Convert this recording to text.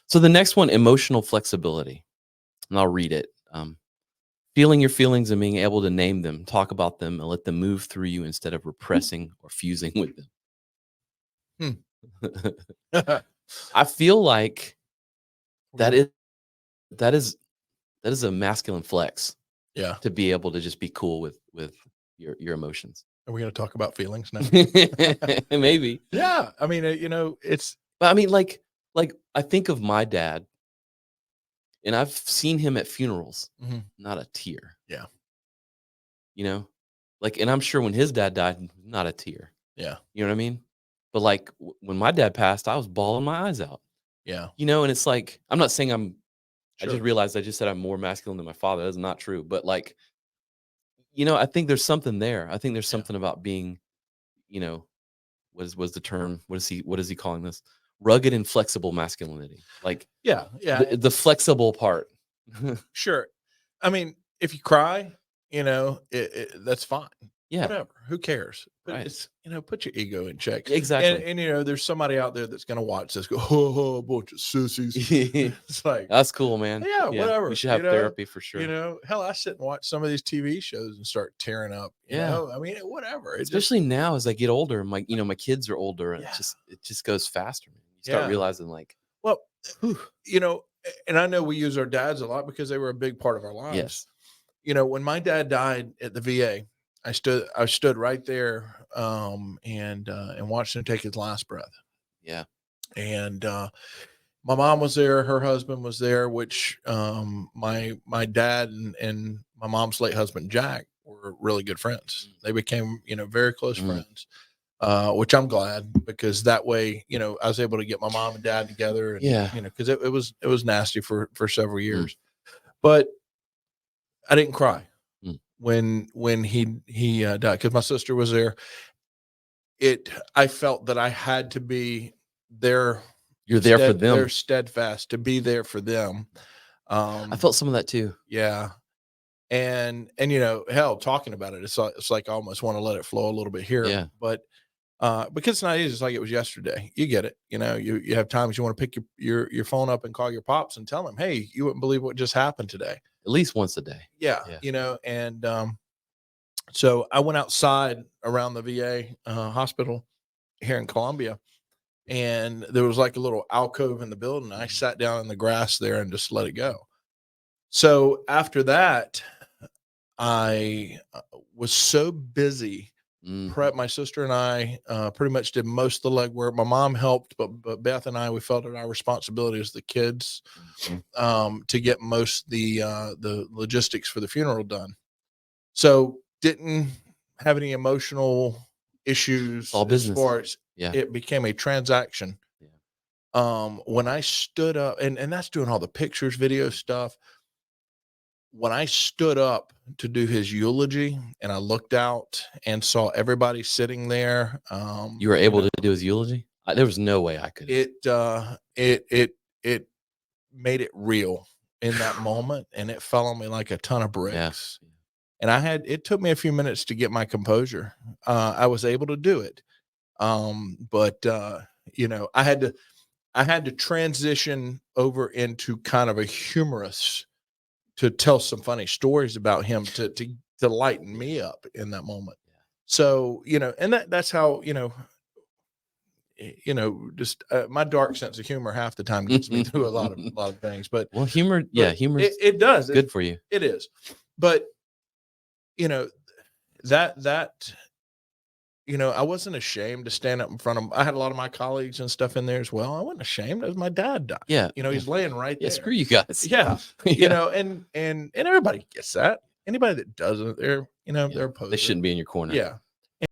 So the next one, emotional flexibility, and I'll read it. Feeling your feelings and being able to name them, talk about them, and let them move through you instead of repressing or fusing with them. I feel like that is that is that is a masculine flex Yeah. to be able to just be cool with your emotions. Are we going to talk about feelings now? Maybe. Yeah. I mean, it's. But I mean, like I think of my dad, and I've seen him at funerals, Mhm. not a tear. Yeah. You know, like, and I'm sure when his dad died, not a tear. Yeah. You know what I mean? But like when my dad passed, I was bawling my eyes out. Yeah. You know, and it's like I'm not saying I'm. I Sure. just realized I just said I'm more masculine than my father. That's not true. But like, I think there's something there. I think there's Yeah. something about being, you know, was the term? What is he calling this? Rugged and flexible masculinity. Like Yeah. Yeah. the flexible part. Sure. I mean, if you cry, that's fine. Yeah. Whatever. Who cares? But Right. it's, put your ego in check. Exactly. And there's somebody out there that's going to watch this go, oh, a bunch of sissies. It's like, That's cool, man. yeah, whatever. We should have therapy for sure. Hell, I sit and watch some of these TV shows and start tearing up. I mean, whatever. Especially now as I get older, my kids are older, and Yeah. it just goes faster, man. You start realizing like, well, and I know we use our dads a lot because they were a big part of our lives. yes, When my dad died at the VA, I stood right there and watched him take his last breath. yeah, And my mom was there, her husband was there, which my dad and my mom's late husband Jack were really good friends. They became very close friends, which I'm glad, because that way I was able to get my mom and dad together, and because it was nasty for several years, but I didn't cry when he died, because my sister was there. I felt that I had to be there. You're there for them. They're steadfast to be there for them. I felt some of that too. Yeah. And hell, talking about it, it's like I almost want to let it flow a little bit here. Yeah. But because it's not easy. It's like it was yesterday. You get it. You have times you want to pick your phone up and call your pops and tell them, hey, you wouldn't believe what just happened today. At least once a day. Yeah. And so I went outside around the VA hospital here in Columbia, and there was like a little alcove in the building. I sat down in the grass there and just let it go. So after that, I was so busy. My sister and I pretty much did most of the legwork. My mom helped, but Beth and I, we felt it our responsibility as the kids to get most the logistics for the funeral done. So didn't have any emotional issues. All business. As far as it became a transaction. When I stood up, and that's doing all the pictures, video stuff. When I stood up to do his eulogy and I looked out and saw everybody sitting there, you were able to do his eulogy? There was no way I could. It made it real in that moment, and it fell on me like a ton of bricks. Yeah. And it took me a few minutes to get my composure. I was able to do it. But I had to transition over into kind of a humorous, to tell some funny stories about him to lighten me up in that moment. So, and that's how, just my dark sense of humor half the time gets me through a lot of things. But humor, humor, it does. Good for you. It is. But I wasn't ashamed to stand up in front of. I had a lot of my colleagues and stuff in there as well. I wasn't ashamed as my dad died. Yeah, he's laying right there. Screw you guys. Yeah, and everybody gets that. Anybody that doesn't, they're they're opposed. They shouldn't be in your corner. Yeah,